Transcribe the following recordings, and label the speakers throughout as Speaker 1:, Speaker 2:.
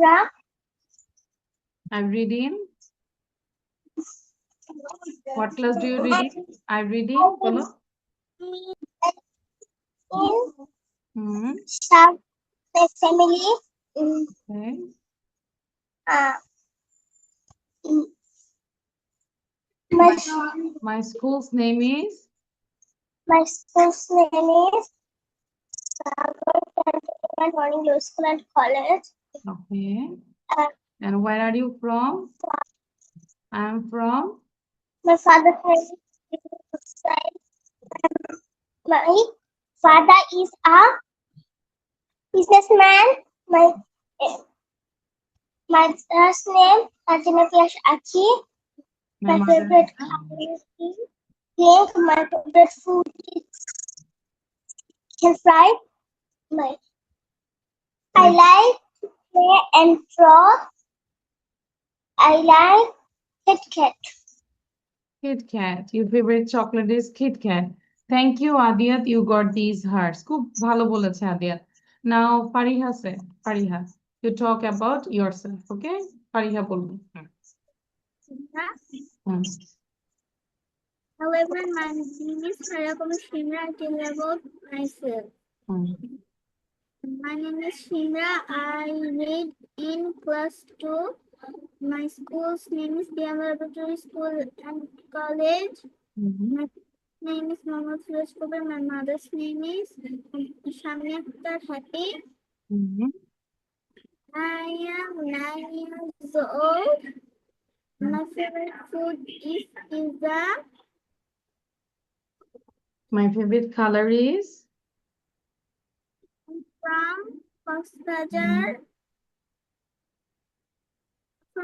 Speaker 1: Shimra.
Speaker 2: I'm reading. What class do you read? I'm reading. Bolo.
Speaker 1: In Sub family.
Speaker 2: Okay. My school's name is?
Speaker 1: My school's name is Morning Low School and College.
Speaker 2: Okay. And where are you from? I'm from?
Speaker 1: My father has my father is a businessman. My mother's name Ajinapiash Achi. My favorite color is pink. My favorite food is chicken fry. I like to play and draw. I like Kit Kat.
Speaker 2: Kit Kat. Your favorite chocolate is Kit Kat. Thank you, Adiyat. You got these hearts. খুব ভালো বলেছে Adiyat. Now, Fariha said, Fariha, you talk about yourself, okay? Fariha বলবে।
Speaker 1: Hello everyone, my name is Farah Shimra. I tell you about myself. My name is Shimra. I read in class 2. My school's name is DM Laboratory School and College. My name is Mohammad Firoz Kober. My mother's name is Shamia Akhtar Happy. I am 9 years old. My favorite food is pizza.
Speaker 2: My favorite color is?
Speaker 1: I'm from Kosbajar.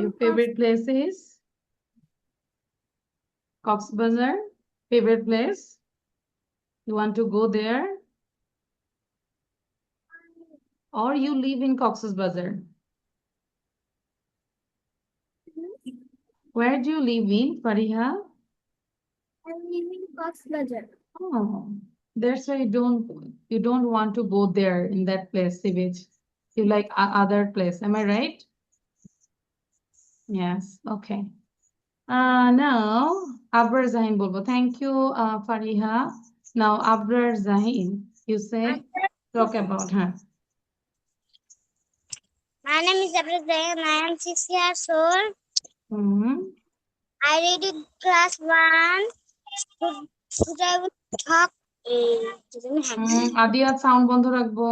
Speaker 2: Your favorite place is? Cox's Bazar? Favorite place? You want to go there? Or you live in Cox's Bazar? Where do you live in, Fariha?
Speaker 1: I live in Kosbajar.
Speaker 2: Oh, that's why you don't want to go there in that place, sea beach. You like other place. Am I right? Yes. Okay. Now Abrar Zahin bolbo. Thank you, Fariha. Now Abrar Zahin, you say talk about her.
Speaker 1: My name is Abrar Zahin. I am 6 years old. I read in class 1. Today I will talk.
Speaker 2: Adiyat sound বন্ধ রাখবো।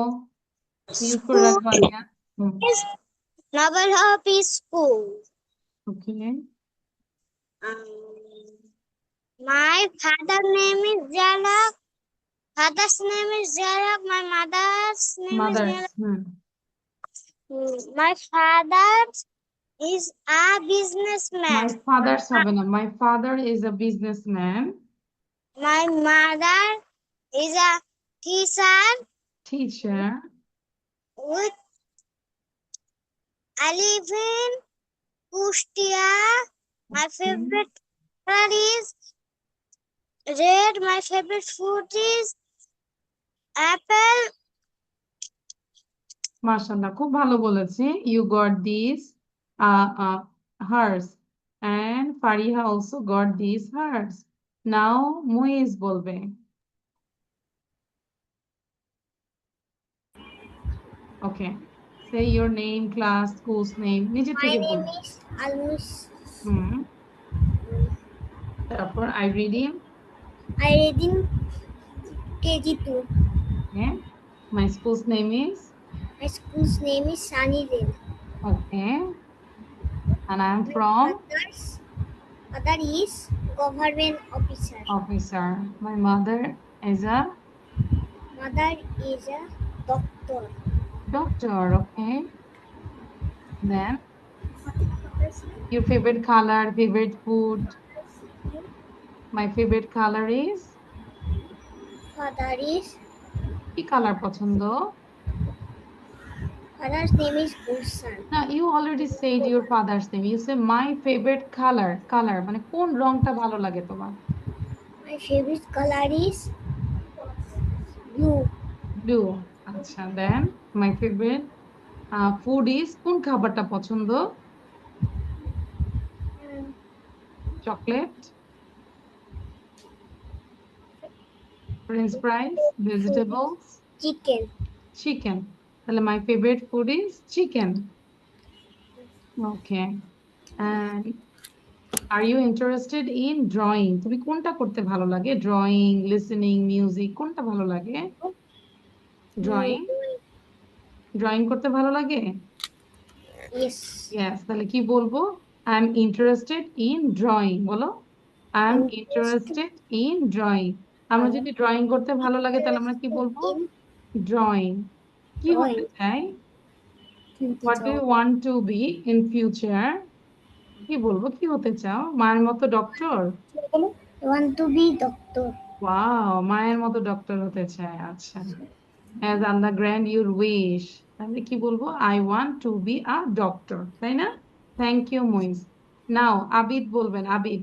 Speaker 2: Mute করে রাখবো Adiyat.
Speaker 1: Novel of School.
Speaker 2: Okay.
Speaker 1: My father's name is Jalak. Father's name is Jalak. My mother's name is Jalak. My father is a businessman.
Speaker 2: My father's হবে না। My father is a businessman.
Speaker 1: My mother is a teacher. With I live in Kustia. My favorite color is red. My favorite food is apple.
Speaker 2: মাশাআল্লাহ খুব ভালো বলেছে। You got these hers and Fariha also got these hers. Now Muiz বলবে। Okay. Say your name, class, school's name. নিজে থেকে বল।
Speaker 1: My name is Almus.
Speaker 2: তারপর I read him.
Speaker 1: I read in KG2.
Speaker 2: Okay. My school's name is?
Speaker 1: My school's name is Sunnydale.
Speaker 2: Okay. And I am from?
Speaker 1: Mother is government officer.
Speaker 2: My mother is a?
Speaker 1: Mother is a doctor.
Speaker 2: Doctor, okay. Then your favorite color, favorite food? My favorite color is?
Speaker 1: Father is?
Speaker 2: কি color পছন্দ?
Speaker 1: Father's name is Gulshan.
Speaker 2: Now you already said your father's name. You say my favorite color. Color মানে কোন রংটা ভালো লাগে তোমার?
Speaker 1: My favorite color is blue.
Speaker 2: Blue. আচ্ছা, then my favorite? Food is কোন খাবারটা পছন্দ? Chocolate, French fries, vegetables,
Speaker 1: chicken
Speaker 2: chicken. তাহলে my favourite food is chicken. Okay. And are you interested in drawing? তুমি কোনটা করতে ভালো লাগে? ড্রয়িং, লিসেনিং, মিউজিক, কোনটা ভালো লাগে? ড্রয়িং, ড্রয়িং করতে ভালো লাগে?
Speaker 1: ইয়েস
Speaker 2: ইয়েস, তাহলে কি বলবো? I am interested in drawing, বলো। I am interested in drawing. আমরা যদি ড্রয়িং করতে ভালো লাগে তাহলে আমরা কি বলবো?
Speaker 1: In
Speaker 2: drawing. কি হতে
Speaker 1: ড্রয়িং
Speaker 2: চাই? What do you want to be in future? কি বলবো, কি হতে চাও? মায়ের মতো doctor?
Speaker 1: Want to be doctor
Speaker 2: wow, মায়ের মতো ডক্টর হতে চায়, আচ্ছা। As Allah grant your wish, তাহলে কি বলবো? I want to be a doctor, তাই না? Thank you Muiz. Now Abid বলবেন, Abid.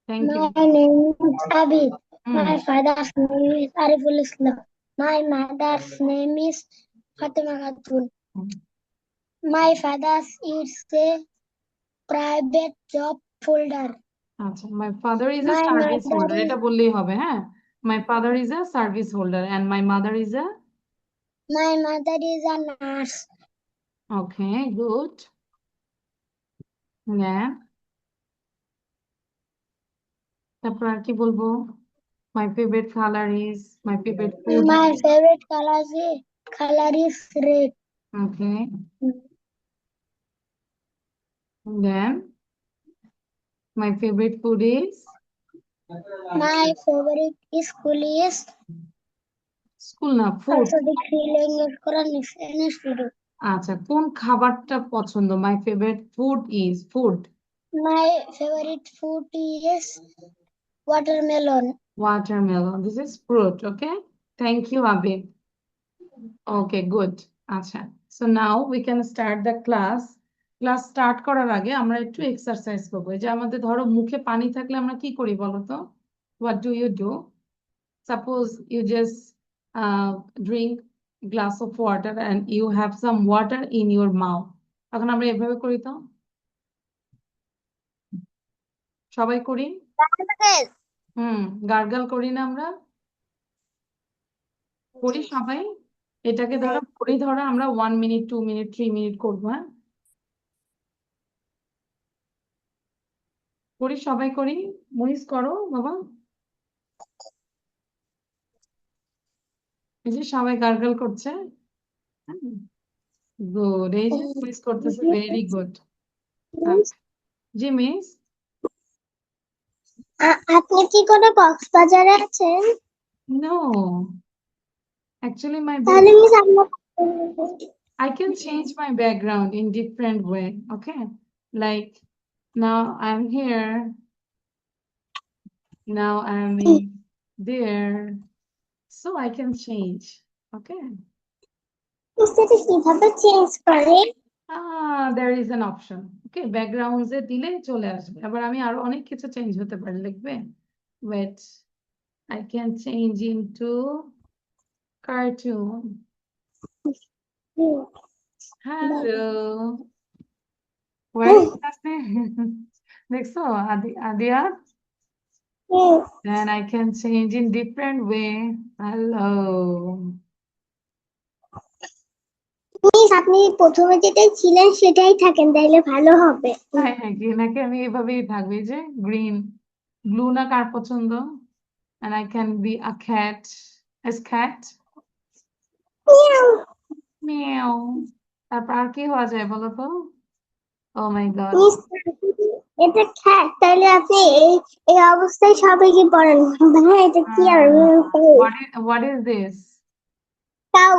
Speaker 2: Thank you.
Speaker 1: My name is Abid.
Speaker 2: Hmm.
Speaker 1: My father's name is Ariful Islam. My mother's name is Fatima Khatun. My father's is a private job holder.
Speaker 2: আচ্ছা, my father is a
Speaker 1: My
Speaker 2: service
Speaker 1: mother
Speaker 2: holder,
Speaker 1: is
Speaker 2: এটা বললেই হবে, হ্যাঁ। My father is a service holder and my mother is a,
Speaker 1: a nurse.
Speaker 2: okay, good. Yeah, তারপর আর কি বলবো? My favorite color is, my favorite food
Speaker 1: My
Speaker 2: is,
Speaker 1: favorite color is red.
Speaker 2: okay. Then my favorite food is,
Speaker 1: My favorite school is
Speaker 2: school না, food.
Speaker 1: also the three language Quran institute.
Speaker 2: আচ্ছা, কোন খাবারটা পছন্দ? My favourite food is, food.
Speaker 1: My favorite food is watermelon.
Speaker 2: Watermelon, this is fruit, okay. Thank you Abid. Okay, good. আচ্ছা, so now we can start the class. Class start করার আগে আমরা একটু exercise করবো। এই যে আমাদের ধরো মুখে পানি থাকলে আমরা কি করি বলো তো? What do you do? Suppose you just drink glass of water and you have some water in your mouth. তখন আমরা এভাবে করি তো? সবাই করি? গার্গল করি না আমরা? করি সবাই? এটাকে ধরো করি, ধরো আমরা 1 মিনিট, 2 মিনিট, 3 মিনিট করবো, হ্যাঁ? করি, সবাই করি। মুইজ করো বাবা। এই যে সবাই গার্গল করছে। গুড, এই যে মুইজ করতেছে, ভেরি গুড। জি মিস।
Speaker 1: আপনি কি কোনো কক্সবাজারে আছেন?
Speaker 2: নো, actually my
Speaker 1: তাহলে
Speaker 2: background,
Speaker 1: মিস আমরা
Speaker 2: I can change my background in different way, okay? Like now I'm here, now I'm in there, so I can change, okay?
Speaker 1: সেটা কিভাবে চেঞ্জ করে?
Speaker 2: There is an option, okay? Backgrounds এ দিলে চলে আসবে। আবার আমি আরো অনেক কিছু চেঞ্জ হতে পারে, লিখবে। Wait, I can change into cartoon. Hello, where is that name? দেখছো আদিয়া? Then I can change in different way. Hello.
Speaker 1: Miss আপনি প্রথমে যেটাই ছিলেন সেটাই থাকেন, তাইলে ভালো হবে।
Speaker 2: হ্যাঁ হ্যাঁ, নাকি আমি এভাবেই থাকবি, যে গ্রিন, ব্লু না কার পছন্দ? And I can be a cat. As cat. Meow. তারপর আর কি হওয়া যায় বলো তো? Oh my God.
Speaker 1: মিস এটা খ্যাট, তাইলে আপনি এই এই অবস্থায় সবাইকে পড়ান। ভাই এটা কি আর
Speaker 2: What is this?
Speaker 1: Cow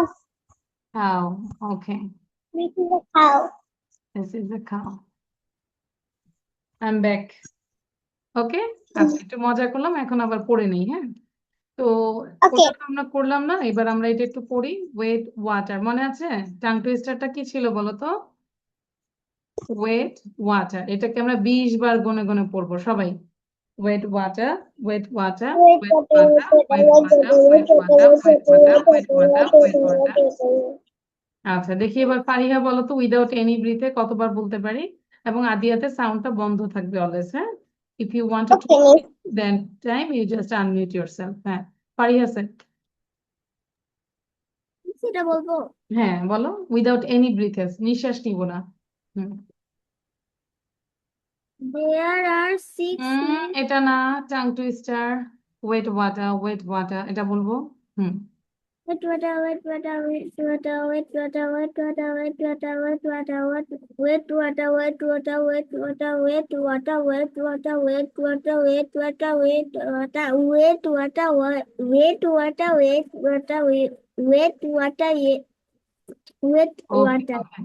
Speaker 2: Cow. Okay.
Speaker 1: খাও।
Speaker 2: This is a cow. I'm back. ওকে, আচ্ছা একটু মজা করলাম, এখন আবার পড়ে নেই, হ্যাঁ? তো
Speaker 1: ওকে,
Speaker 2: ওটা তো আমরা করলাম না, এবার আমরা এটা একটু পড়ি। ওয়েট ওয়াটার, মনে আছে? টাং টুইস্টারটা কি ছিল বলো তো? ওয়েট ওয়াটার, এটাকে আমরা 20 বার গুনে গুনে পড়বো সবাই। wet water, wet water,
Speaker 1: Wait,
Speaker 2: wet
Speaker 1: water,
Speaker 2: water,
Speaker 1: wait,
Speaker 2: wet
Speaker 1: water,
Speaker 2: water,
Speaker 1: wait,
Speaker 2: wet
Speaker 1: water,
Speaker 2: water,
Speaker 1: wait,
Speaker 2: wet water,
Speaker 1: water,
Speaker 2: wet
Speaker 1: wait,
Speaker 2: water,
Speaker 1: water,
Speaker 2: wet
Speaker 1: wait,
Speaker 2: water.
Speaker 1: water.
Speaker 2: আচ্ছা দেখি এবার ফারিহা বলো তো উইদাউট এনি ব্রিথে কতবার বলতে পারি এবং আদিয়াতে সাউন্ডটা বন্ধ থাকবে অলওয়েজ হ্যাঁ if you want to talk
Speaker 1: Okay,
Speaker 2: then time you just unmute yourself হ্যাঁ ফারিহা স্যার
Speaker 1: সেটা বলবো।
Speaker 2: হ্যাঁ বলো উইদাউট এনি ব্রিথেস নিঃশ্বাস নিব না হুম
Speaker 1: There are six men.
Speaker 2: এটা না টাং টুইস্টার ওয়েট ওয়াটার এটা বলবো হুম
Speaker 1: Wait, water, wait, water, wait, water, wait, water, wait, water, wait, water, wait, water, wait, water, wait, water, wait, water, wait, water, wait, water, wait, water, wait, water, wait, water, wait, water, wait, water, wait, water, wait, water, wait,
Speaker 2: ওকে
Speaker 1: water.
Speaker 2: ওকে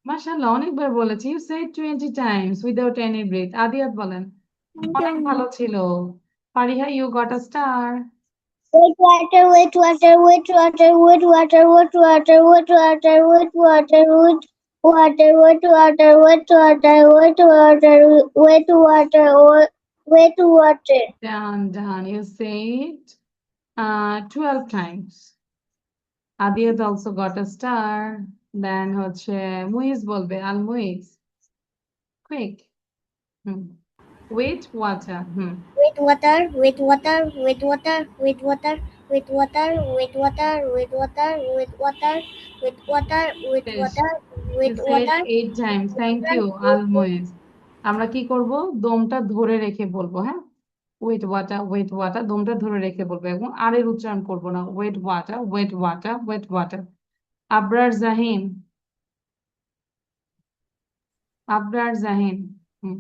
Speaker 2: মাশাআল্লাহ অনেকবার বলেছি you said 20 times without any breath Adiyat বলেন অনেক ভালো ছিল Fariha you got a star
Speaker 1: Wait, water, wait, water, wait, water, wait, water, wait, water, wait, water, wait, water, wait, water, wait, water, wait, water, wait, water, wait, water, wait, water.
Speaker 2: done you said 12 times আদিয়াত also got a star then হচ্ছে মুইজ বলবে আল Muiz quick হুম wait water হুম
Speaker 1: Wait, water, wait, water, wait, water, wait, water, wait, water, wait, water, wait, water, wait, water, wait, water, wait,
Speaker 2: শেষ
Speaker 1: water,
Speaker 2: you
Speaker 1: wait,
Speaker 2: said
Speaker 1: water.
Speaker 2: 8 times thank you আল মুইজ আমরা কি করব দমটা ধরে রেখে বলবো হ্যাঁ ওয়েট ওয়াটার দমটা ধরে রেখে বলবো এবং আর এর উচ্চারণ করবো না wait water Abrar Jahin Abrar Jahin hmm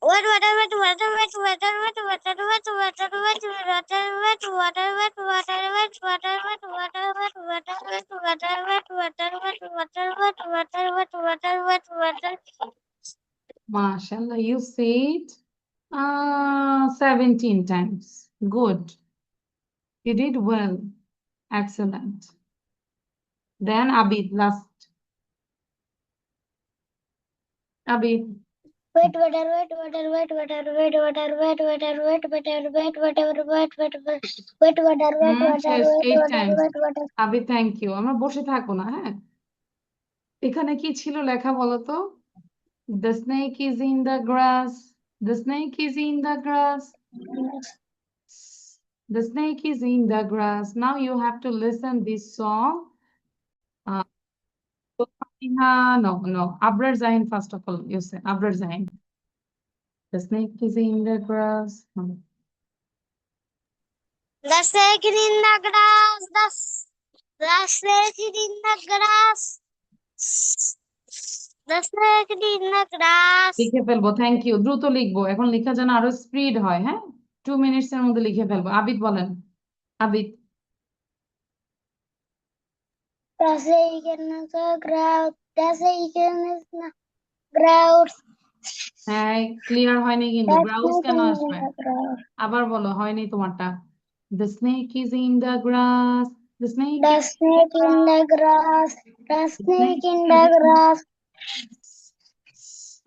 Speaker 1: Wait, water, wait, water, wait, water, wait, water, wait, water, wait, water, wait, water, wait, water, wait, water, wait, water, wait, water, wait, water, wait, water, wait, water, wait, water, wait, water, wait, water.
Speaker 2: mashallah you said 17 times good you did well excellent then Abid last Abid
Speaker 1: Wait, water, wait, water, wait, water, wait, water, wait, water, wait, water, wait, water, wait, water, wait, water, wait, water,
Speaker 2: শেষ
Speaker 1: wait,
Speaker 2: 8
Speaker 1: water,
Speaker 2: times
Speaker 1: wait, water.
Speaker 2: Abid thank you আমরা বসে থাকবো না হ্যাঁ এখানে কি ছিল লেখা বলো তো The snake is in the grass. The snake is in the grass. The snake is in the grass. Now you have to listen this song. Uh, no. Abrar Zain, first of all, you say Abrar Zain. The snake is in the grass.
Speaker 1: The snake is in the grass. The snake is in the grass. The snake is in the grass.
Speaker 2: লিখে ফেলবো thank you দ্রুত লিখবো এখন লেখা যেন আরো speed হয় হ্যাঁ 2 মিনিটস এর মধ্যে লিখে ফেলবো আবিদ বলেন Abid
Speaker 1: The snake is in the grass. The snake is in the grass.
Speaker 2: হ্যাঁ ক্লিয়ার হয়নি কিন্তু
Speaker 1: The
Speaker 2: ব্রাউজ
Speaker 1: snake
Speaker 2: কেন
Speaker 1: is in
Speaker 2: আসবে
Speaker 1: the grass.
Speaker 2: আবার বলো হয়নি তোমারটা The snake is in the grass. The snake
Speaker 1: The
Speaker 2: is in the
Speaker 1: snake in
Speaker 2: grass.
Speaker 1: the grass. The
Speaker 2: The
Speaker 1: snake
Speaker 2: snake
Speaker 1: in
Speaker 2: is
Speaker 1: the
Speaker 2: in
Speaker 1: grass.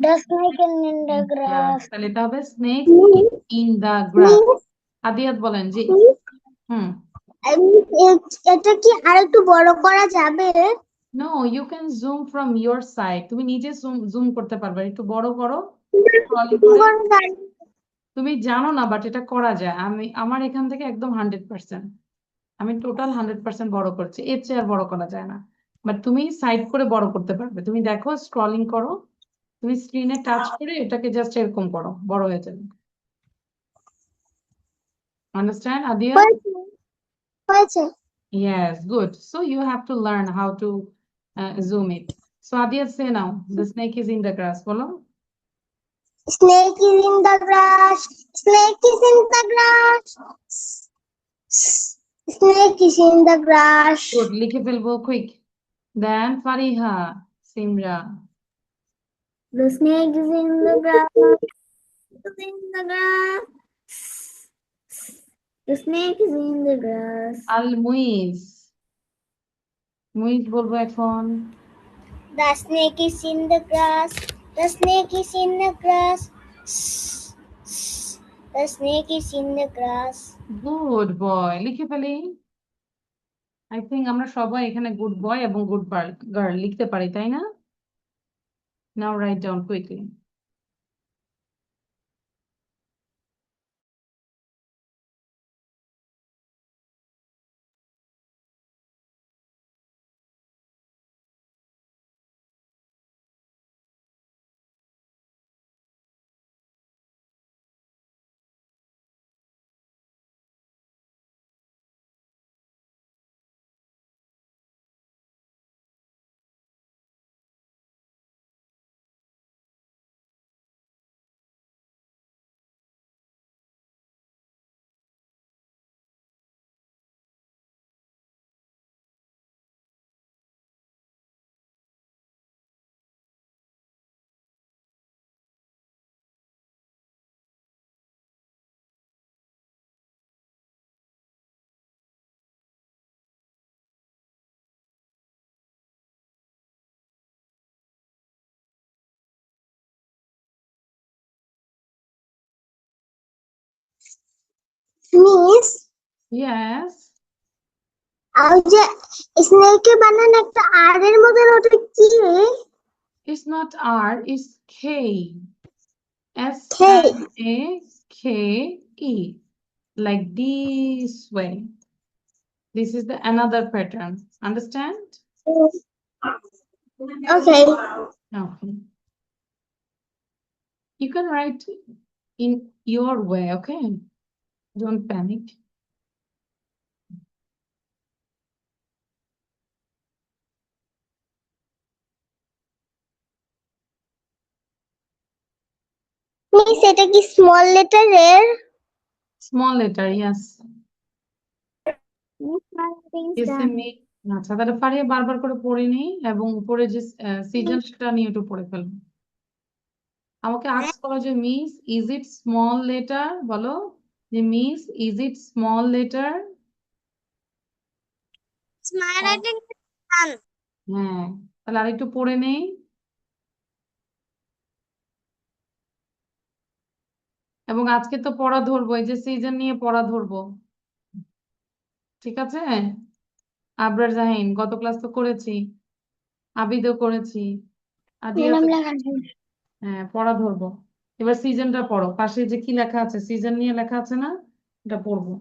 Speaker 1: The snake in the
Speaker 2: grass.
Speaker 1: grass.
Speaker 2: তাহলে এটা হবে snake in the grass. আদিয়াত বলেন জি হুম
Speaker 1: এটা কি আরেকটু বড় করা যাবে?
Speaker 2: No, you can zoom from your side. তুমি নিজে zoom করতে পারবে একটু বড় করো scrolling করে তুমি জানো না বাট এটা করা যায় আমার এখান থেকে একদম 100% আমি টোটাল 100% বড় করছি এর চেয়ে আর বড় করা যায় না বাট তুমি সাইড করে বড় করতে পারবে তুমি দেখো স্ক্রলিং করো তুমি স্ক্রিনে টাচ করে এটাকে জাস্ট এরকম করো বড় হয়ে যাবে আন্ডারস্ট্যান্ড আদিয়া
Speaker 1: হয়েছে।
Speaker 2: yes good so you have to learn how to zoom it so Adia say now the snake is in the grass বলো
Speaker 1: Snake is in the grass. Snake is in the grass. Snake is in the grass.
Speaker 2: good লিখে ফেলবো quick then Fariha Simra
Speaker 1: The snake is in the grass. Is in the grass. The snake is in the grass.
Speaker 2: Al Muiz বলবো এখন
Speaker 1: The snake is in the grass. The snake is in the grass. The snake is in the grass.
Speaker 2: Good boy লিখে ফেলি I think আমরা সবাই এখানে good boy এবং good girl লিখতে পারি তাই না now write down quickly
Speaker 1: Miss,
Speaker 2: yes
Speaker 1: ওই যে স্নেকে বানান একটা আর এর মতন ওটা কি?
Speaker 2: ইটস নট আর ইটস খে
Speaker 1: K.
Speaker 2: SNAKE like this way this is the another pattern understand
Speaker 1: Okay.
Speaker 2: okay you can write in your way okay don't panic
Speaker 1: Miss, এটা কি small লেটারের?
Speaker 2: small letter yes
Speaker 1: Miss, my writing is
Speaker 2: is a
Speaker 1: done.
Speaker 2: me আচ্ছা তাহলে ফারিয়া বারবার করে পড়ে নিই এবং উপরে যে সিজন সেটা নিয়ে একটু পড়ে ফেলবো আমাকে আস্ক করো যে miss is it small letter বলো যে miss is it small letter
Speaker 1: My writing is done.
Speaker 2: হ্যাঁ তাহলে আরেকটু পড়ে নেই এবং আজকে তো পড়া ধরবো এই যে সিজন নিয়ে পড়া ধরবো ঠিক আছে আবরার জাহিন গত ক্লাস তো করেছি আবিদও করেছি আদিয়া
Speaker 1: ম্যাডাম
Speaker 2: তো
Speaker 1: লেখা শেষ।
Speaker 2: হ্যাঁ পড়া ধরবো এবার সিজনটা পড়ো পাশে যে কি লেখা আছে সিজন নিয়ে লেখা আছে না এটা পড়বো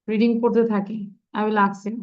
Speaker 2: রিডিং পড়তে থাকি I will ask you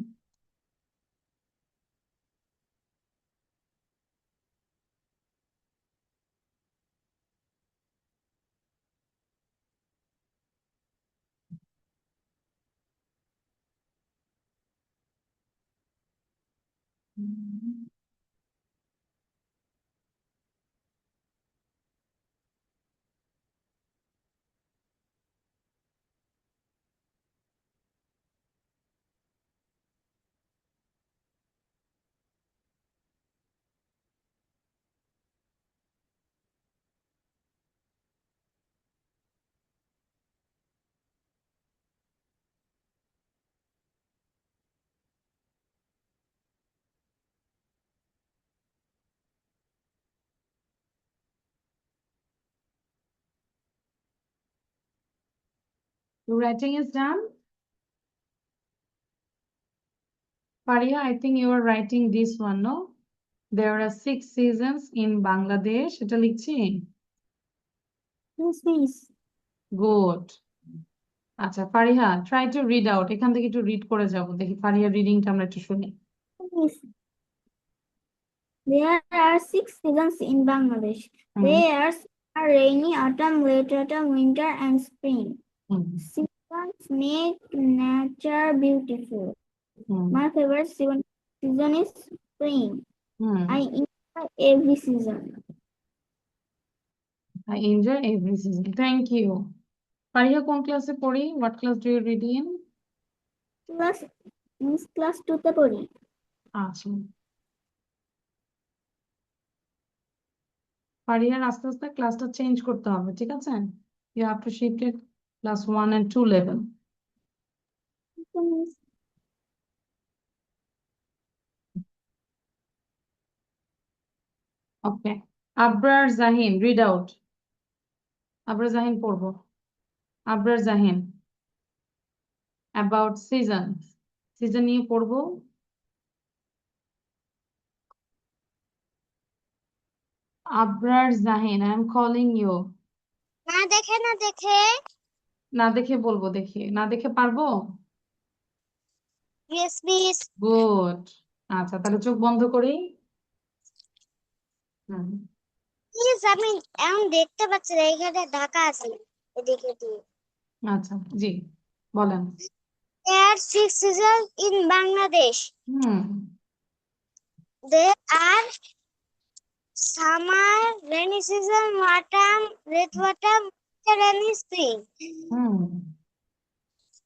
Speaker 2: Your writing is done? Faria, I think you are writing this one, no? There are 6 seasons in Bangladesh. এটা লিখছি?
Speaker 1: Miss, miss.
Speaker 2: Good. আচ্ছা Fariha try to read out এখান থেকে একটু রিড করে যাব দেখি ফারিহা রিডিংটা আমরা একটু শুনি
Speaker 1: Miss, there are 6 seasons in Bangladesh.
Speaker 2: Hmm
Speaker 1: They are summer, rainy, autumn, late autumn, winter, and spring.
Speaker 2: Hmm
Speaker 1: Seasons make nature beautiful.
Speaker 2: Hmm
Speaker 1: My favorite season is spring.
Speaker 2: Hmm
Speaker 1: I enjoy every season.
Speaker 2: I enjoy every season. Thank you. Fariha কোন ক্লাসে পড়ি? What class do you read in?
Speaker 1: Class 2 তে পড়ি।
Speaker 2: আচ্ছা ফারিহার আস্তে আস্তে ক্লাসটা change করতে হবে ঠিক আছে you have to shift it class 1 and 2 level
Speaker 1: Miss,
Speaker 2: okay Abrar Zahin read out Abrar Jahin পড়বো। Abrar Jahin about season, season নিয়ে পড়বো। Abrar Jahin, I am calling you.
Speaker 1: না দেখে না দেখে
Speaker 2: না দেখে বলবো, দেখে না দেখে পারবো।
Speaker 1: Yes please
Speaker 2: good. আচ্ছা তাহলে চোখ বন্ধ করি। হুম,
Speaker 1: প্লিজ আমি এখন দেখতে পাচ্ছি না এখানে ঢাকা আছে এদিকে দিয়ে
Speaker 2: আচ্ছা জি বলেন।
Speaker 1: There are 6 seasons in Bangladesh.
Speaker 2: Hmm
Speaker 1: They are summer, rainy season, autumn, late autumn, winter, and spring.
Speaker 2: Hmm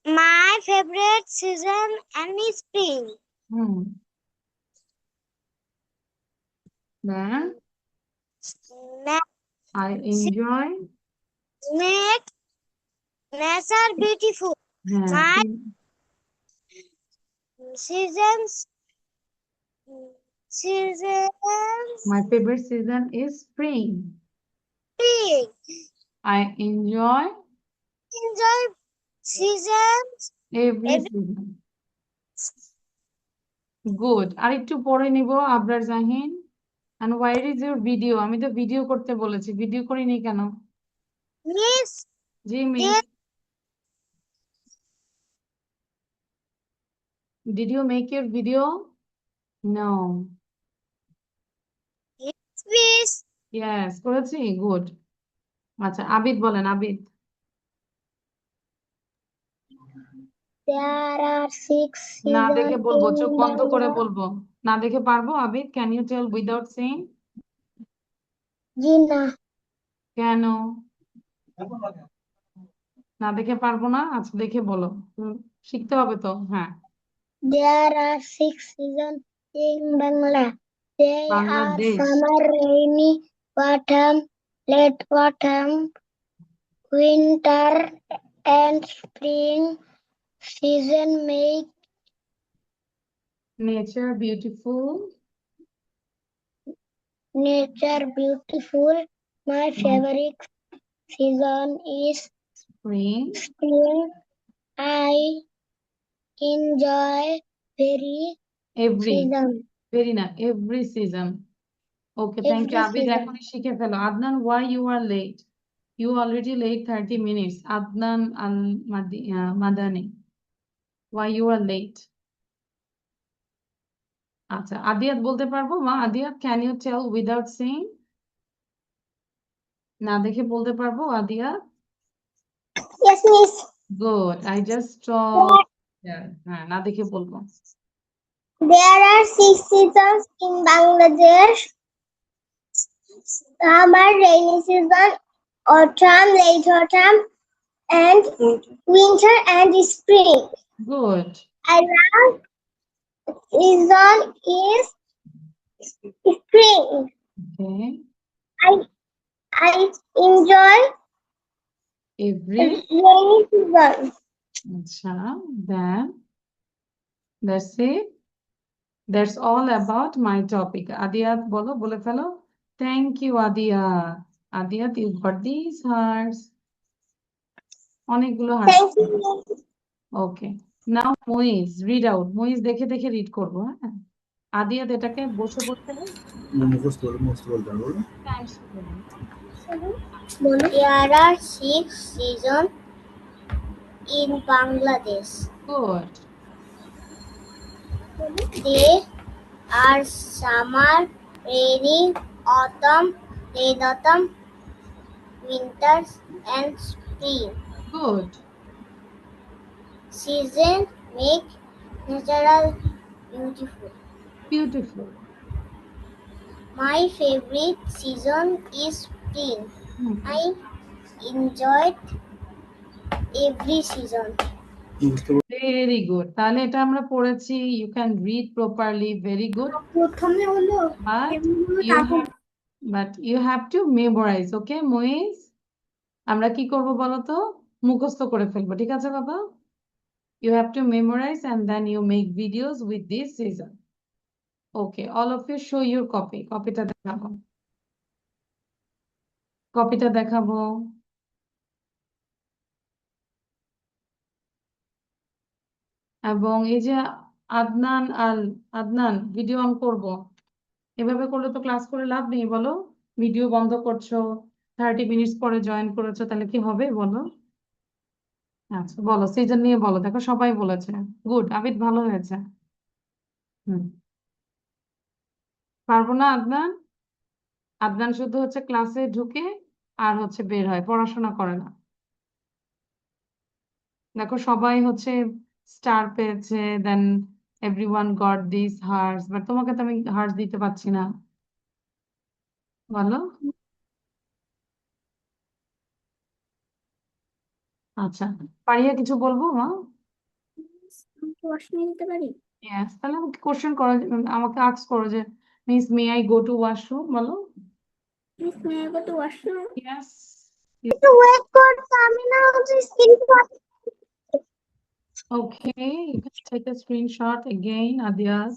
Speaker 1: My favorite season is spring.
Speaker 2: Hmm then
Speaker 1: Ma-
Speaker 2: I enjoy।
Speaker 1: Make nature beautiful.
Speaker 2: হ্যাঁ
Speaker 1: My seasons, seasons,
Speaker 2: my favorite season is spring।
Speaker 1: spring.
Speaker 2: I enjoy
Speaker 1: Enjoy seasons.
Speaker 2: every
Speaker 1: Every
Speaker 2: season। Good, আর একটু পরে নিব Abrar Jahin. and where is your video? আমি তো video করতে বলেছি, video করিনি কেন?
Speaker 1: miss.
Speaker 2: G miss.
Speaker 1: Yes,
Speaker 2: did you make your video? no।
Speaker 1: miss.
Speaker 2: yes করেছি, গুড। আচ্ছা আবিদ বলেন, আবিদ।
Speaker 1: There are 6
Speaker 2: না দেখে
Speaker 1: seasons
Speaker 2: বলবো, চোখ
Speaker 1: in
Speaker 2: বন্ধ করে
Speaker 1: Bangladesh.
Speaker 2: বলবো। না দেখে পারবো Abid? Can you tell without saying?
Speaker 1: Gina.
Speaker 2: কেন না দেখে পারবো না? আচ্ছা দেখে বলো। শিখতে হবে তো, হ্যাঁ।
Speaker 1: There are 6 seasons in Bangladesh. They are
Speaker 2: Bangladesh.
Speaker 1: summer, rainy, autumn, late autumn, winter, and spring. Season make
Speaker 2: nature beautiful.
Speaker 1: nature beautiful. My favorite season is
Speaker 2: spring.
Speaker 1: spring. I enjoy very
Speaker 2: every,
Speaker 1: season.
Speaker 2: Very না, every season. Okay thank you
Speaker 1: Every
Speaker 2: Abid,
Speaker 1: season.
Speaker 2: এখনই শিখে ফেলো। Adnan Y you R late? You already late 30 minutes। Adnan Al Madani, Y you R late? আচ্ছা আদিয়াত বলতে পারবো মা? আদিয়াত can you tell without saying? না দেখে বলতে পারবো আদিয়াত?
Speaker 1: Yes, miss.
Speaker 2: Good, I just হ্যাঁ না দেখে বলবো।
Speaker 1: There are 6 seasons in Bangladesh. Summer, rainy season, autumn, late autumn, and winter and spring.
Speaker 2: Good.
Speaker 1: I love season is spring.
Speaker 2: Okay,
Speaker 1: I enjoy
Speaker 2: every.
Speaker 1: rainy season.
Speaker 2: আচ্ছা then that's it, that's all about my topic. Adiyat বলো, বলে ফেলো। Thank you Adiyat. Adiyat you got this hearts, অনেকগুলো hearts.
Speaker 1: Thank you.
Speaker 2: Okay now Muiz read out. Muiz দেখে দেখে read করবো, হ্যাঁ। আদিয়াত এটাকে বসে বসে
Speaker 3: মুখস্থ বলতে হবে বলো।
Speaker 1: There are 6 seasons in Bangladesh.
Speaker 2: Good.
Speaker 1: They are summer, rainy, autumn, late autumn, winters, and spring.
Speaker 2: Good.
Speaker 1: Season make natural beautiful.
Speaker 2: Beautiful.
Speaker 1: My favorite season is spring. I enjoyed every season.
Speaker 2: Very good, তাহলে এটা আমরা পড়েছি। You can read properly, very good.
Speaker 1: প্রথমে হলো
Speaker 2: but you have to memorise. Okay Muiz, আমরা কি করব বলো তো? মুখস্থ করে ফেলবো, ঠিক আছে বাবা? You have to memorise and then you make videos with this season. Okay all of you show your copy. কপিটা দেখাবো, কপিটা দেখাবো। এবং এই যে আদনান আদনান ভিডিও অন করব, এভাবে করলে তো ক্লাস করে লাভ নেই বলো। ভিডিও বন্ধ করছো, 30 মিনিটস পরে জয়েন করেছো, তাহলে কি হবে বলো? আচ্ছা বলো, সিজন নিয়ে বলো, দেখো সবাই বলেছে। গুড, আবিদ ভালো হয়েছে। হুম, পারবো না আদনান। আদনান শুধু হচ্ছে ক্লাসে ঢুকে আর হচ্ছে বের হয়, পড়াশোনা করে না। দেখো সবাই হচ্ছে স্টার পেয়েছে, then everyone got this hearts, but তোমাকে তো আমি হার্স দিতে পারছি না, বলো। আচ্ছা, পারিয়া কিছু বলবো মা?
Speaker 1: আমি কি ওয়াশরুমে যেতে পারি?
Speaker 2: ইয়েস, তাহলে আমাকে কোশ্চেন করো, আমাকে আস্ক করো যে miss may I go to washroom, বলো।
Speaker 1: Miss may I go to washroom?
Speaker 2: Yes.
Speaker 1: একটু ওয়েট করতে, আমি না হচ্ছে screenshot.
Speaker 2: Okay, you can take a screenshot again, Adias.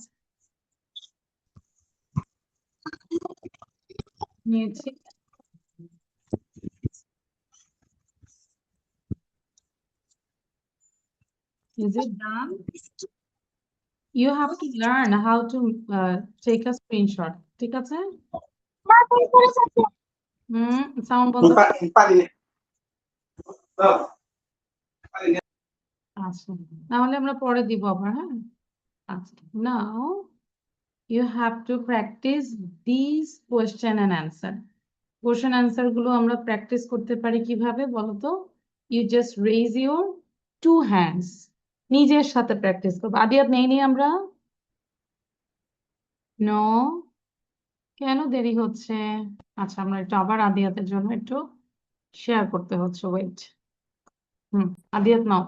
Speaker 2: নিয়েছি। Is it done? You have to learn how to take a screenshot. ঠিক আছে? Sound বন্ধ করো। আচ্ছা, তাহলে আমরা পরে দিব আবার, হ্যাঁ। আচ্ছা, now you have to practice these question and answer. Question answer গুলো আমরা প্র্যাকটিস করতে পারি কিভাবে বলো তো? You just raise your two hands, নিজের সাথে প্র্যাকটিস করবো। আদিয়াত নেই নি আমরা? নো, কেন দেরি হচ্ছে? আচ্ছা, আমরা একটু আবার আদিয়াতের জন্য একটু শেয়ার করতে হচ্ছে, ওয়েট। আদিয়াত নাও।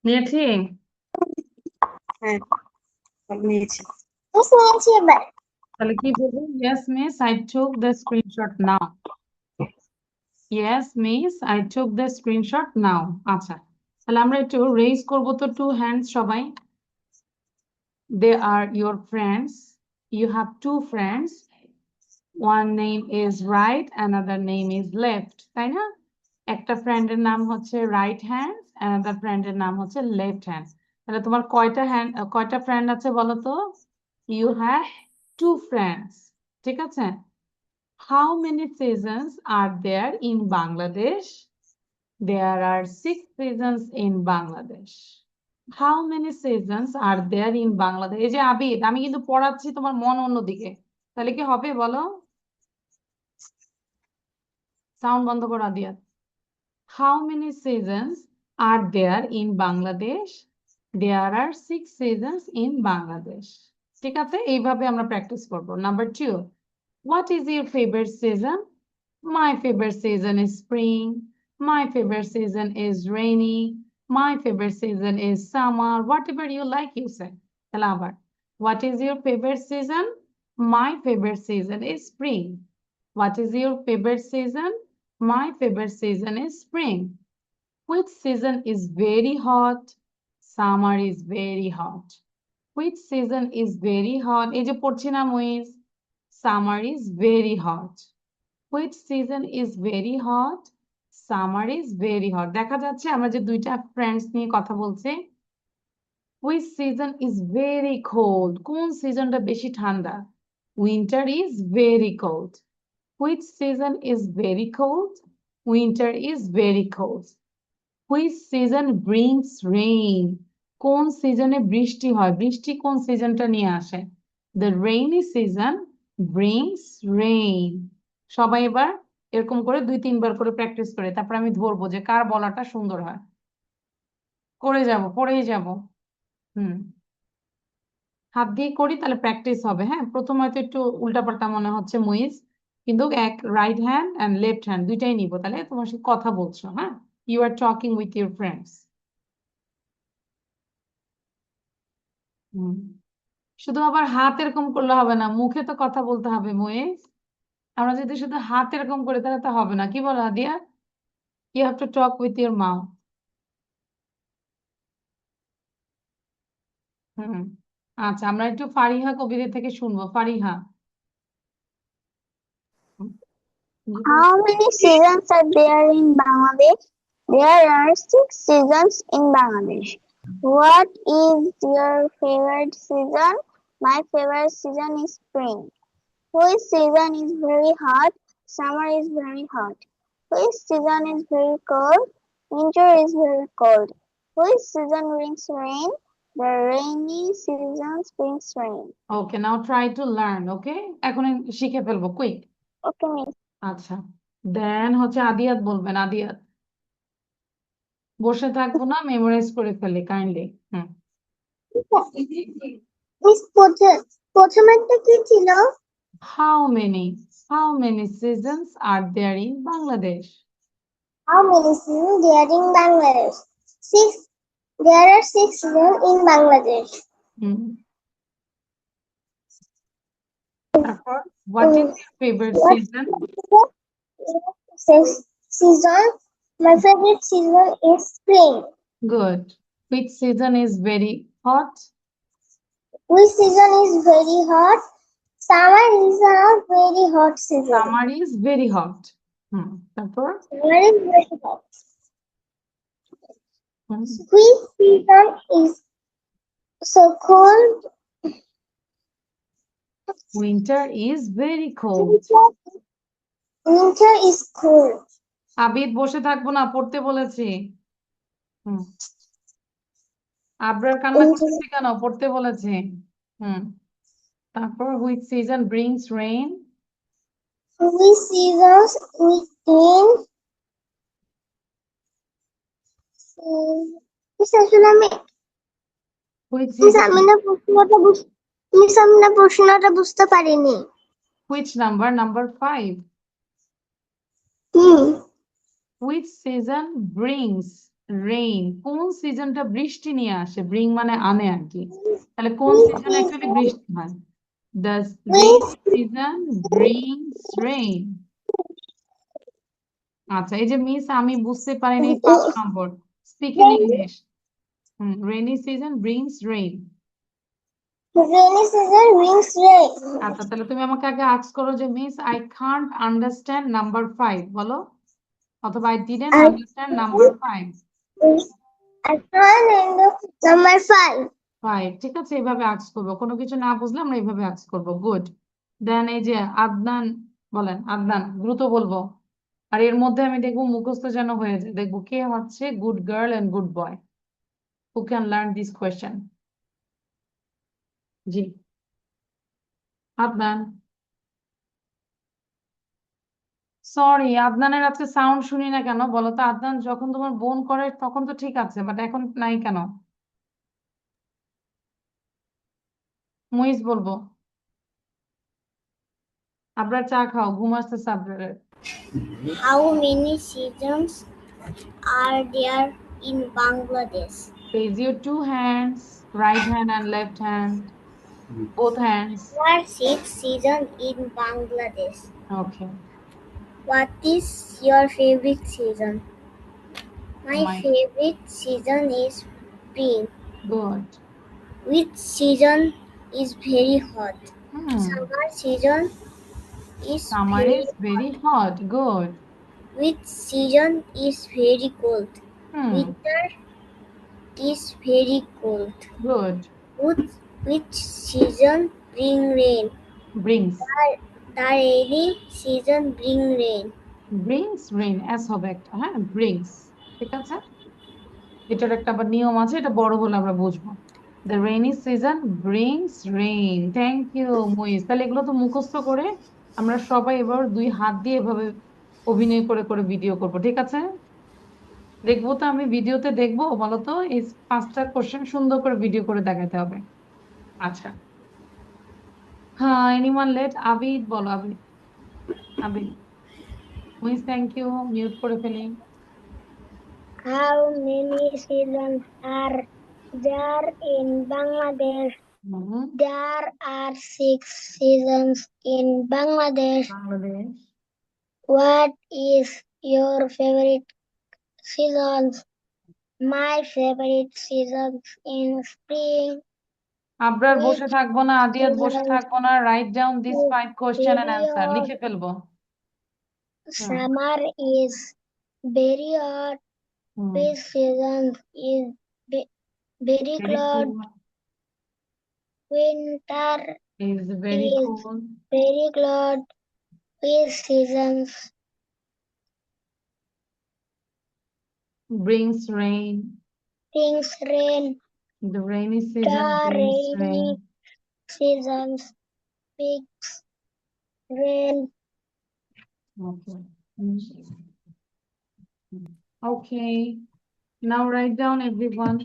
Speaker 2: নিয়েছি।
Speaker 4: হ্যাঁ আমি নিয়েছি।
Speaker 1: মিস নিয়েছি এবার।
Speaker 2: তাহলে কি বলবো? Yes miss I took the screenshot now. Yes miss I took the screenshot now. আচ্ছা, তাহলে আমরা একটু রেজ করবো তো টু হ্যান্ডস সবাই। They are your friends. You have two friends. One name is right, another name is left. তাই না? একটা ফ্রেন্ডের নাম হচ্ছে রাইট হ্যান্ড, another ফ্রেন্ডের নাম হচ্ছে লেফট হ্যান্ড। তাহলে তোমার কয়টা ফ্রেন্ড আছে বলো তো? You have two friends. ঠিক আছে? How many seasons are there in Bangladesh? There are 6 seasons in Bangladesh. How many seasons are there in Bangladesh? এই যে আবিদ, আমি কিন্তু পড়াচ্ছি, তোমার মন অন্যদিকে, তাহলে কি হবে বলো? সাউন্ড বন্ধ করো আদিয়াত। How many seasons are there in Bangladesh? There are 6 seasons in Bangladesh. ঠিক আছে, এইভাবে আমরা প্র্যাকটিস করব। Number 2, what is your favorite season? My favorite season is spring. My favorite season is rainy. My favorite season is summer. Whatever you like, you say. তাহলে আবার, what is your favorite season? My favorite season is spring. What is your favorite season? My favorite season is spring. Which season is very hot? Summer is very hot. Which season is very hot? এই যে পড়ছি না Muiz, summer is very hot. Which season is very hot? Summer is very hot. দেখা যাচ্ছে আমরা যে দুইটা friends নিয়ে কথা বলছি। Which season is very cold? কোন সিজনটা বেশি ঠান্ডা? Winter is very cold. Which season is very cold? Winter is very cold. Which season brings rain? কোন সিজনে বৃষ্টি হয়? বৃষ্টি কোন সিজনটা নিয়ে আসে? The rainy season brings rain. সবাই এবার এরকম করে 2-3 বার করে প্র্যাকটিস করে, তারপর আমি ধরবো যে কার বলাটা সুন্দর হয়। করে যাব, পড়েই যাব। হুম, হাত দিয়ে করি তাহলে প্র্যাকটিস হবে। হ্যাঁ, প্রথম হয়তো একটু উল্টাপাল্টা মনে হচ্ছে মুইজ, কিন্তু এক right hand and left hand দুইটাই নিব, তাহলে তোমার সাথে কথা বলছো। হ্যাঁ, you are talking with your friends. Hmm, শুধু আবার হাত এরকম করলে হবে না, মুখে তো কথা বলতে হবে মুইজ। আমরা যদি শুধু হাত এরকম করি তাহলে তো হবে না, কি বলো Adiya? You have to talk with your mouth. Hmm, আচ্ছা, আমরা একটু ফারিহা কবিরের থেকে শুনবো। Fariha,
Speaker 1: How many seasons are there in Bangladesh? There are 6 seasons in Bangladesh. What is your favorite season? My favorite season is spring. Which season is very hot? Summer is very hot. Which season is very cold? Winter is very cold. Which season brings rain? The rainy season brings rain.
Speaker 2: Okay, now try to learn, okay? এখন শিখে ফেলবো, quick.
Speaker 1: Okay, miss.
Speaker 2: আচ্ছা, দেন হচ্ছে আদিয়াত বলবেন, আদিয়াত। বসে থাকবো না, memorise করে ফেলি কাইন্ডলি। হুম,
Speaker 1: মিস প্রথমেরটা কি ছিল?
Speaker 2: how many seasons are there in Bangladesh?
Speaker 1: How many seasons there in Bangladesh? 6. There are 6 seasons in Bangladesh.
Speaker 2: হুম, তারপর what is your favorite
Speaker 1: What
Speaker 2: season?
Speaker 1: season? My favorite season is spring.
Speaker 2: Good. Which season is very hot?
Speaker 1: Which season is very hot? Summer is a very hot season.
Speaker 2: Summer is very hot. তারপর
Speaker 1: Summer is very hot.
Speaker 2: Hmm,
Speaker 1: Which season is so cold?
Speaker 2: winter is very cold.
Speaker 1: Winter is cold.
Speaker 2: Abid বসে থাকবো না, পড়তে বলেছি। হুম, আবরার কান্না করতেছি কেন? পড়তে বলেছি। তারপর which season brings rain?
Speaker 1: Which seasons within
Speaker 2: Which season?
Speaker 1: প্রশ্নটা বুঝতে পারিনি।
Speaker 2: Which number? Number 5. Which season brings rain? কোন সিজনটা বৃষ্টি নিয়ে আসে? ব্রিং মানে আনে আর কি। তাহলে কোন সিজন অ্যাকচুয়ালি বৃষ্টি হয়? Does rain season brings rain? আচ্ছা, এই যে মিস আমি বুঝতে পারিনি 5 নম্বর। Speak in English. Rainy season brings rain.
Speaker 1: Rainy season brings rain.
Speaker 2: আচ্ছা, তাহলে তুমি আমাকে আগে আস্ক করো যে miss I can't understand number 5 বলো, অথবা I didn't understand number 5.
Speaker 1: I can't understand number 5.
Speaker 2: 5, ঠিক আছে, এইভাবে আস্ক করবো। কোনো কিছু না বুঝলে আমরা এইভাবে আস্ক করবো। গুড। দেন এই যে আদনান বলেন, আদনান দ্রুত বলবো। আর এর মধ্যে আমি দেখবো মুখস্থ যেন হয়ে যায়, দেখবো কে হচ্ছে good girl and good boy, who can learn this question. জি আদনান। সরি, আদনানের আজকে সাউন্ড শুনি না কেন বলো তো? আদনান যখন তোমার বোন করে তখন তো ঠিক আছে, বাট এখন নাই কেন? মুইজ বলবো। আবরার চা খাও, ঘুম আসতেছে আবরারের।
Speaker 1: How many seasons are there in Bangladesh?
Speaker 2: Raise your 2 hands, right hand and left hand, both hands.
Speaker 1: There are 6 seasons in Bangladesh.
Speaker 2: Okay.
Speaker 1: What is your favorite season? My
Speaker 2: My
Speaker 1: favorite season is spring.
Speaker 2: good.
Speaker 1: Which season is very hot?
Speaker 2: Hmm.
Speaker 1: Summer season is
Speaker 2: Summer
Speaker 1: very
Speaker 2: is very hot. Good.
Speaker 1: Which season is very cold?
Speaker 2: Hmm.
Speaker 1: Winter is very cold.
Speaker 2: Good.
Speaker 1: Which season bring rain?
Speaker 2: Brings.
Speaker 1: The rainy season bring rain.
Speaker 2: Brings rain as হবে একটা, হ্যাঁ, brings, ঠিক আছে। এটার একটা আবার নিয়ম আছে, এটা বড় হলে আমরা বুঝবো। The rainy season brings rain. Thank you, Muiz. তাহলে এগুলো তো মুখস্থ করে আমরা সবাই এবার 2 হাত দিয়ে এভাবে অভিনয় করে করে ভিডিও করব, ঠিক আছে? দেখবো তো আমি ভিডিওতে, দেখবো বলো তো, এই 5টা কোশ্চেন সুন্দর করে ভিডিও করে দেখাতে হবে। আচ্ছা, হ্যাঁ, এনিওয়ান লেট আবিদ বলো, Abid. Abid, Muiz thank you, mute করে ফেলি।
Speaker 1: How many seasons are there in Bangladesh? There are 6 seasons in Bangladesh.
Speaker 2: Bangladesh.
Speaker 1: What is your favorite season? My favorite season in spring.
Speaker 2: Abrar বসে থাকবো না, আদিয়াত বসে থাকবো না, write down this 5 question and answer, লিখে ফেলবো।
Speaker 1: Summer is very hot. This season is very
Speaker 2: Very
Speaker 1: cold.
Speaker 2: cool.
Speaker 1: Winter
Speaker 2: Is very
Speaker 1: is
Speaker 2: cool.
Speaker 1: very cold. This season
Speaker 2: Brings rain.
Speaker 1: brings rain.
Speaker 2: The rainy season
Speaker 1: The
Speaker 2: brings
Speaker 1: rainy
Speaker 2: rain.
Speaker 1: seasons brings rain.
Speaker 2: Okay. Okay. Now write down everyone.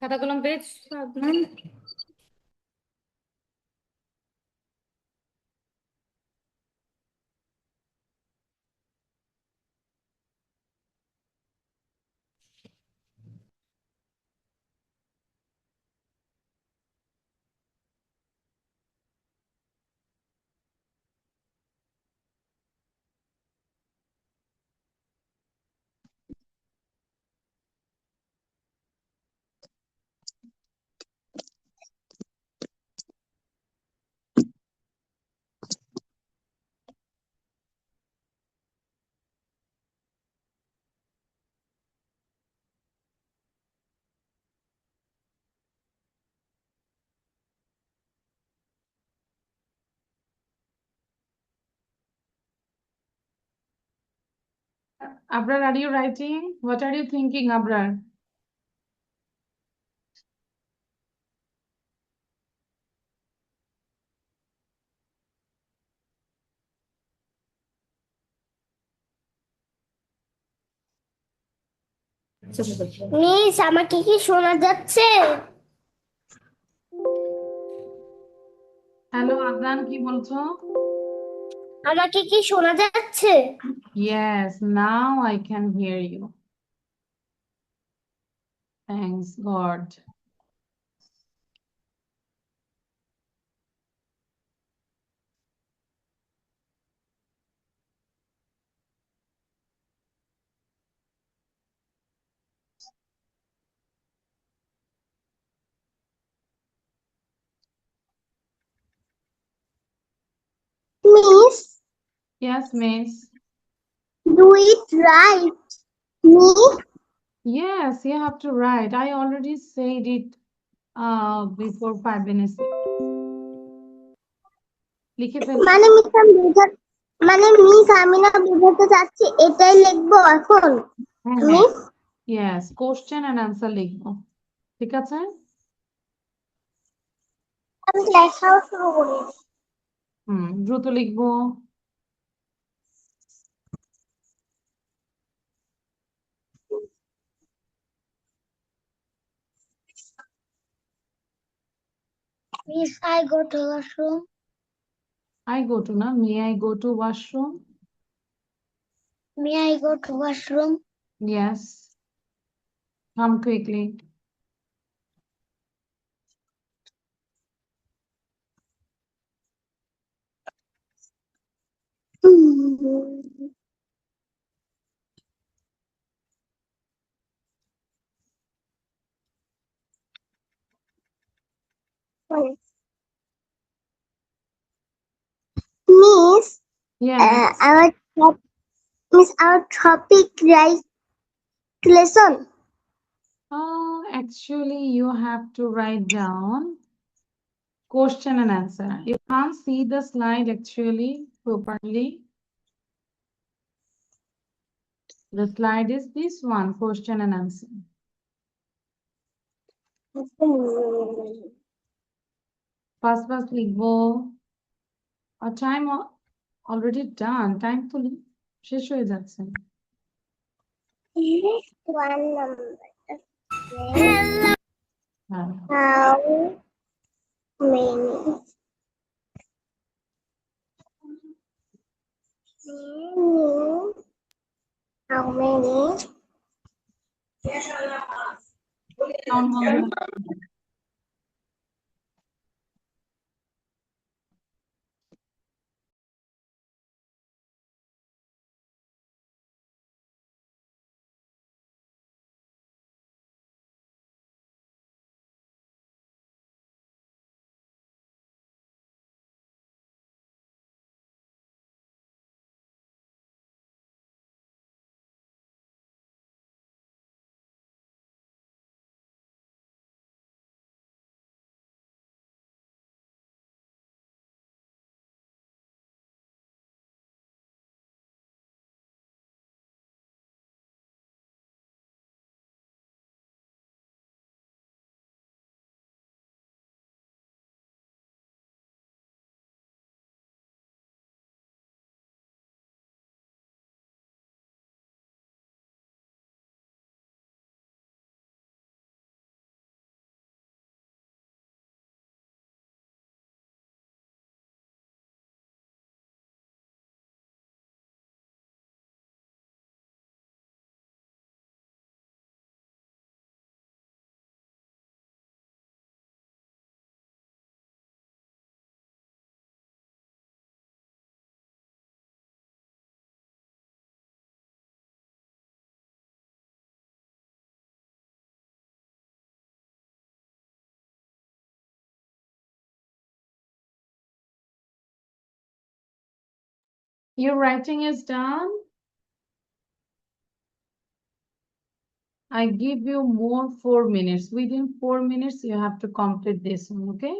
Speaker 5: খাতা কলম page
Speaker 2: Abrar, are you writing? What are you thinking, Abrar?
Speaker 1: Miss আমাকে কি শোনা যাচ্ছে?
Speaker 2: Hello Adnan, কি বলছো?
Speaker 1: আমাকে কি শোনা যাচ্ছে?
Speaker 2: Yes, now I can hear you. Thanks God.
Speaker 1: Miss
Speaker 2: Yes, miss.
Speaker 1: do it right. Miss
Speaker 2: Yes, you have to write. I already said it before 5 minutes. লিখে ফেল।
Speaker 1: মানে মিস আমি মিস আমি না বোঝাতে চাচ্ছি এটাই লিখবো এখন।
Speaker 2: হ্যাঁ হ্যাঁ
Speaker 1: miss
Speaker 2: yes, question and answer লিখবো। ঠিক আছে?
Speaker 1: আমি লেখাও শুরু করি।
Speaker 2: দ্রুত লিখবো।
Speaker 1: Miss, I go to washroom.
Speaker 2: I go to না, may I go to washroom?
Speaker 1: May I go to washroom?
Speaker 2: Yes. Come quickly.
Speaker 1: Miss,
Speaker 2: Yeah.
Speaker 1: our topic right lesson.
Speaker 2: Actually, you have to write down question and answer. You can't see the slide actually properly. The slide is this one, question and answer. Fast fast লিখবো। আর time already done. Time তো শেষ হয়ে যাচ্ছে।
Speaker 1: One number.
Speaker 2: হ্যাঁ।
Speaker 1: How many? How many?
Speaker 2: Sound বন্ধ রাখ। Your writing is done. I give you more 4 minutes. Within 4 minutes, you have to complete this one, okay?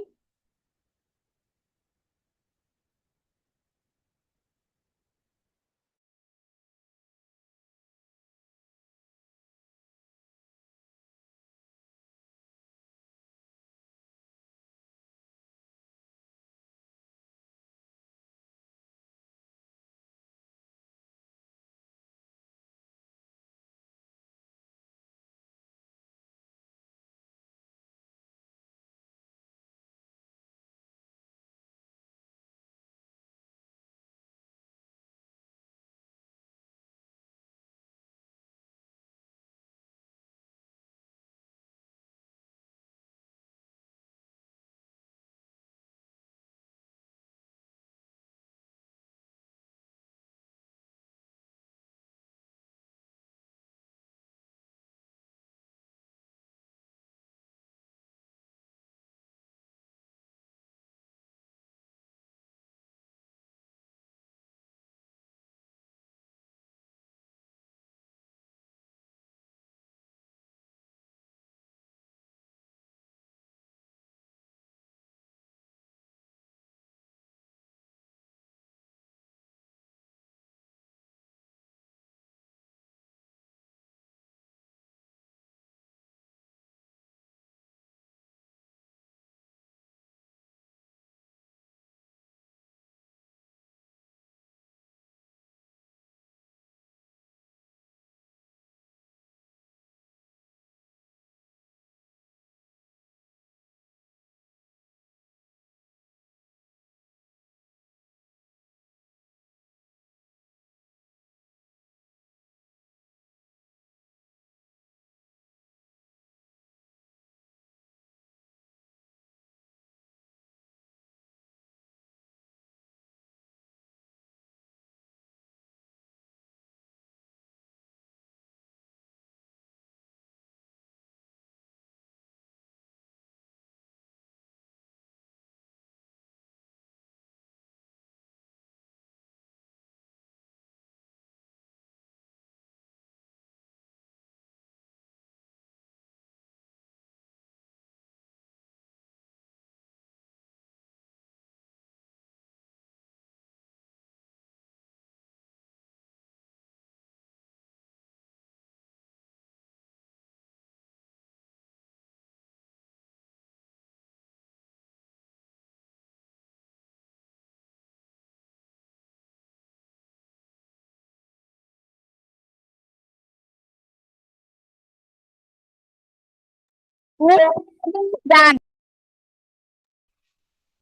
Speaker 1: Done.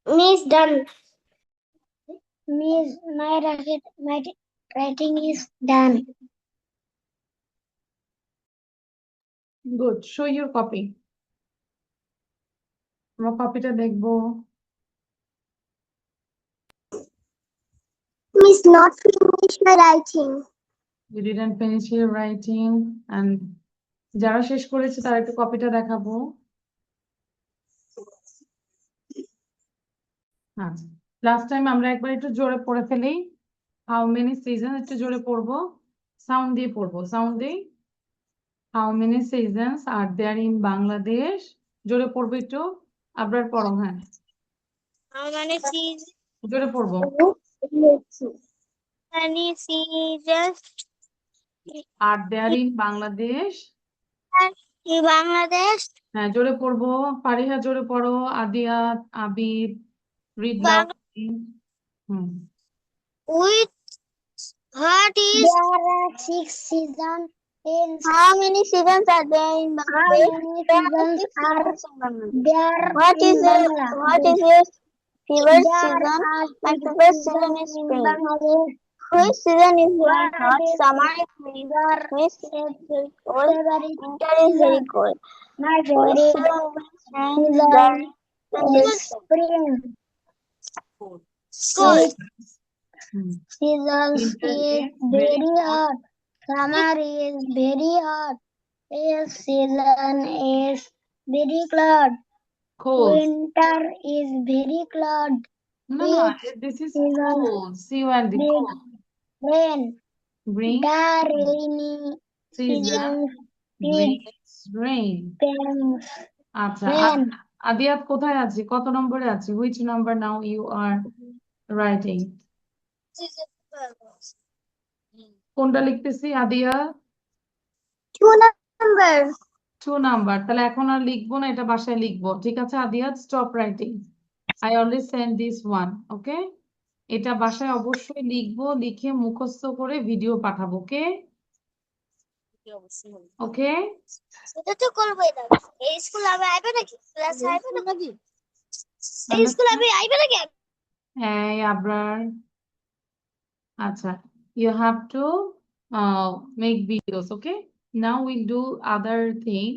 Speaker 1: Miss done. Miss, my writing is done.
Speaker 2: Good. Show your copy. আমরা কপিটা দেখবো।
Speaker 1: Miss, not finish my writing.
Speaker 2: You didn't finish your writing and যারা শেষ করেছে তার একটু কপিটা দেখাবো। আচ্ছা, লাস্ট টাইম আমরা একবার একটু জোরে পড়ে ফেলি। হাউ মেনি সিজন, একটু জোরে পড়বো, সাউন্ড দিয়ে পড়বো, সাউন্ড দিয়ে। How many seasons are there in Bangladesh, জোরে পড়বো একটু। আবরার পড়ো, হ্যাঁ
Speaker 1: How many seasons?
Speaker 2: জোরে পড়বো।
Speaker 1: Many seasons
Speaker 2: আর there in Bangladesh,
Speaker 1: in Bangladesh?
Speaker 2: হ্যাঁ জোরে পড়বো। ফারিহা জোরে পড়ো, Adiyat, Abid, read loud. Hmm,
Speaker 1: With what is? There are 6 seasons in. How many seasons are there in Bangladesh? How many seasons are there? What is your favorite season? My favorite season is spring. Which season is very hot? Summer is very hot. Which season is very cold? Winter is very cold. My favorite season is spring. Cold.
Speaker 2: Hmm.
Speaker 1: Season
Speaker 2: Winter
Speaker 1: is
Speaker 2: is very
Speaker 1: very hot. Summer is very hot. This season is very cold.
Speaker 2: cold.
Speaker 1: Winter is very cold.
Speaker 2: No, this is
Speaker 1: season
Speaker 2: cold. C-O-L-D,
Speaker 1: big
Speaker 2: cold.
Speaker 1: Rain.
Speaker 2: Bring
Speaker 1: The rainy
Speaker 2: season
Speaker 1: season
Speaker 2: brings rain.
Speaker 1: brings
Speaker 2: আচ্ছা,
Speaker 1: rain.
Speaker 2: আদিয়াত কোথায় আছে? কত নম্বরে আছে? Which number now you are writing? কোনটা লিখতেছি আদিয়া?
Speaker 1: 2 number.
Speaker 2: 2 number. তাহলে এখন আর লিখবো না, এটা বাসায় লিখবো। ঠিক আছে Adiyat, stop writing. I only send this one, okay? এটা বাসায় অবশ্যই লিখবো, লিখে মুখস্থ করে ভিডিও পাঠাবো, ওকে? ওকে?
Speaker 1: এটা তো করবই না। এই স্কুল আবে আইবে নাকি? ক্লাস আইবে নাকি? এই স্কুল আবে আইবে নাকি?
Speaker 2: হ্যাঁ আবরার, আচ্ছা, you have to make videos, okay? Now we'll do other thing.